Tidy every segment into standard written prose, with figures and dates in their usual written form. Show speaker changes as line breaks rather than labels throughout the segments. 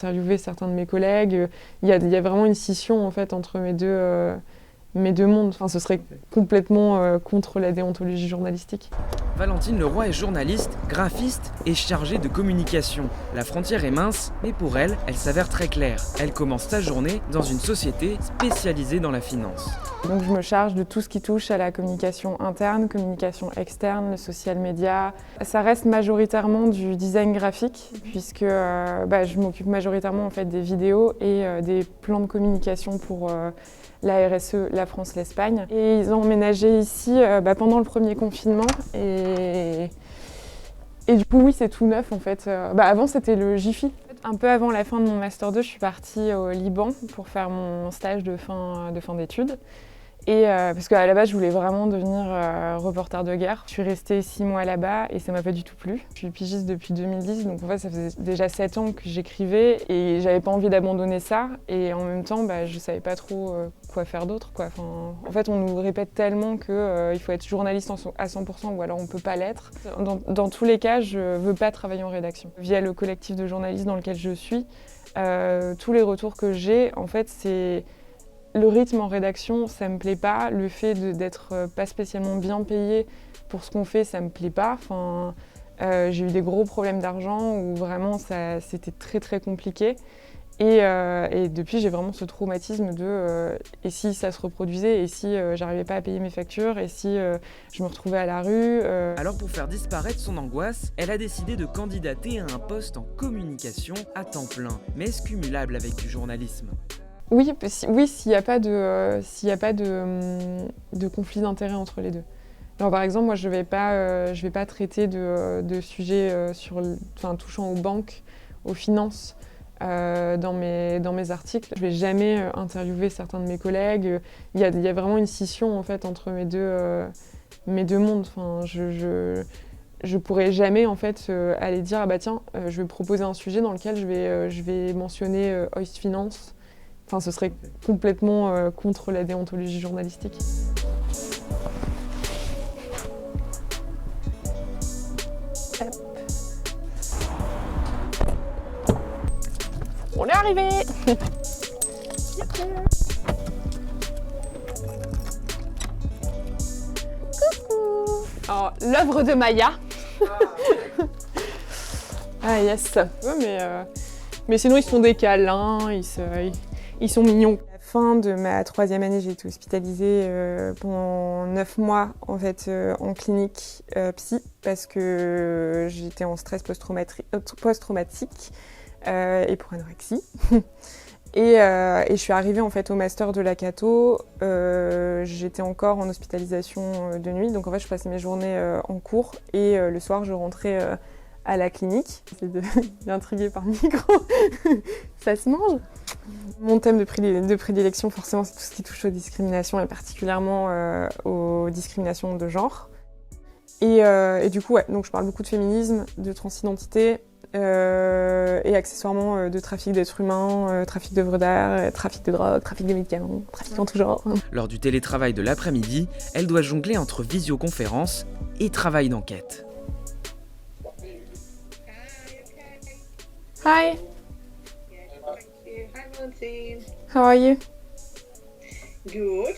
Interviewer certains de mes collègues, il y a vraiment une scission en fait entre mes deux mondes. Enfin, ce serait complètement contre la déontologie journalistique.
Valentine Leroy est journaliste, graphiste et chargée de communication. La frontière est mince, mais pour elle, elle s'avère très claire. Elle commence sa journée dans une société spécialisée dans la finance.
Donc je me charge de tout ce qui touche à la communication interne, communication externe, le social media. Ça reste majoritairement du design graphique puisque je m'occupe majoritairement en fait des vidéos et des plans de communication pour la RSE, la France, l'Espagne. Et ils ont emménagé ici pendant le premier confinement et du coup oui c'est tout neuf en fait. Avant c'était le Jiffy. Un peu avant la fin de mon Master 2, je suis partie au Liban pour faire mon stage de fin d'études. Et parce qu'à la base, je voulais vraiment devenir reporter de guerre. Je suis restée 6 mois là-bas et ça m'a pas du tout plu. Je suis pigiste depuis 2010, donc en fait, ça faisait déjà 7 ans que j'écrivais et j'avais pas envie d'abandonner ça. Et en même temps, je savais pas trop quoi faire d'autre, quoi. Enfin, en fait, on nous répète tellement qu'il faut être journaliste à 100% ou alors on peut pas l'être. Dans tous les cas, je veux pas travailler en rédaction. Via le collectif de journalistes dans lequel je suis, tous les retours que j'ai, en fait, c'est... Le rythme en rédaction, ça me plaît pas. Le fait d'être pas spécialement bien payé pour ce qu'on fait, ça me plaît pas. Enfin, j'ai eu des gros problèmes d'argent où vraiment c'était très très compliqué. Et depuis, j'ai vraiment ce traumatisme de et si ça se reproduisait, et si j'arrivais pas à payer mes factures, et si je me retrouvais à la rue.
Alors pour faire disparaître son angoisse, elle a décidé de candidater à un poste en communication à temps plein. Mais est-ce cumulable avec du journalisme ?
Oui, s'il n'y a pas de conflit d'intérêts entre les deux. Alors, par exemple, moi, je vais pas traiter de sujets touchant aux banques, aux finances dans mes articles. Je vais jamais interviewer certains de mes collègues. Il y a vraiment une scission en fait entre mes deux mondes. Enfin, je pourrais jamais en fait aller dire je vais proposer un sujet dans lequel je vais mentionner Hoist Finance. Enfin, ce serait complètement contre la déontologie journalistique. Hop. On est arrivé. Coucou. Alors, l'œuvre de Maya. Ah yes. Mais sinon, ils se font des câlins, ils sont mignons. À la fin de ma 3e année, j'ai été hospitalisée pendant 9 mois en fait en clinique psy parce que j'étais en stress post-traumatique et pour anorexie. Et je suis arrivée en fait au master de la Cato. J'étais encore en hospitalisation de nuit, donc en fait je passais mes journées en cours et le soir je rentrais à la clinique. J'essaie d'intriguer par le micro. Ça se mange. Mon thème de prédilection, forcément, c'est tout ce qui touche aux discriminations et particulièrement aux discriminations de genre. Et du coup, donc je parle beaucoup de féminisme, de transidentité et accessoirement de trafic d'êtres humains, trafic d'œuvres d'art, trafic de drogue, trafic de médicaments, trafic en tout genre.
Lors du télétravail de l'après-midi, elle doit jongler entre visioconférence et travail d'enquête.
Hi.
Hi, Valentine.
How are you?
Good.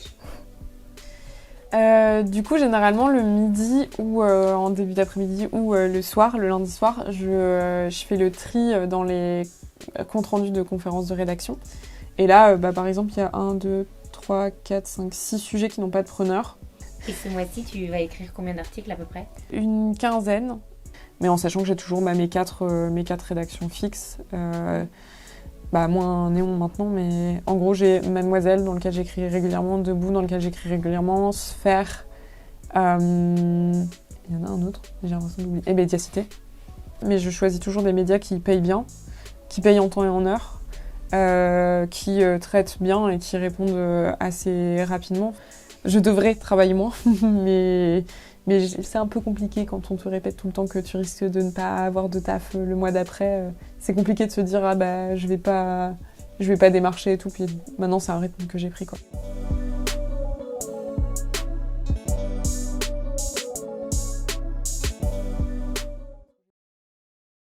Du coup, généralement, le midi ou en début d'après-midi ou le soir, le lundi soir, je fais le tri dans les comptes rendus de conférences de rédaction. Et là, par exemple, il y a 1, 2, 3, 4, 5, 6 sujets qui n'ont pas de preneur.
Et ce mois-ci, tu vas écrire combien d'articles à peu près ?
Une quinzaine, mais en sachant que j'ai toujours mes quatre rédactions fixes. Moins Néon maintenant, mais en gros j'ai Mademoiselle dans lequel j'écris régulièrement, Debout dans lequel j'écris régulièrement, Sphère, il y en a un autre, j'ai l'impression d'oublier, et Médiacité. Mais je choisis toujours des médias qui payent bien, qui payent en temps et en heure, qui traitent bien et qui répondent assez rapidement. Je devrais travailler moins, mais c'est un peu compliqué quand on te répète tout le temps que tu risques de ne pas avoir de taf le mois d'après. C'est compliqué de se dire je vais pas démarcher et tout. Puis maintenant c'est un rythme que j'ai pris quoi.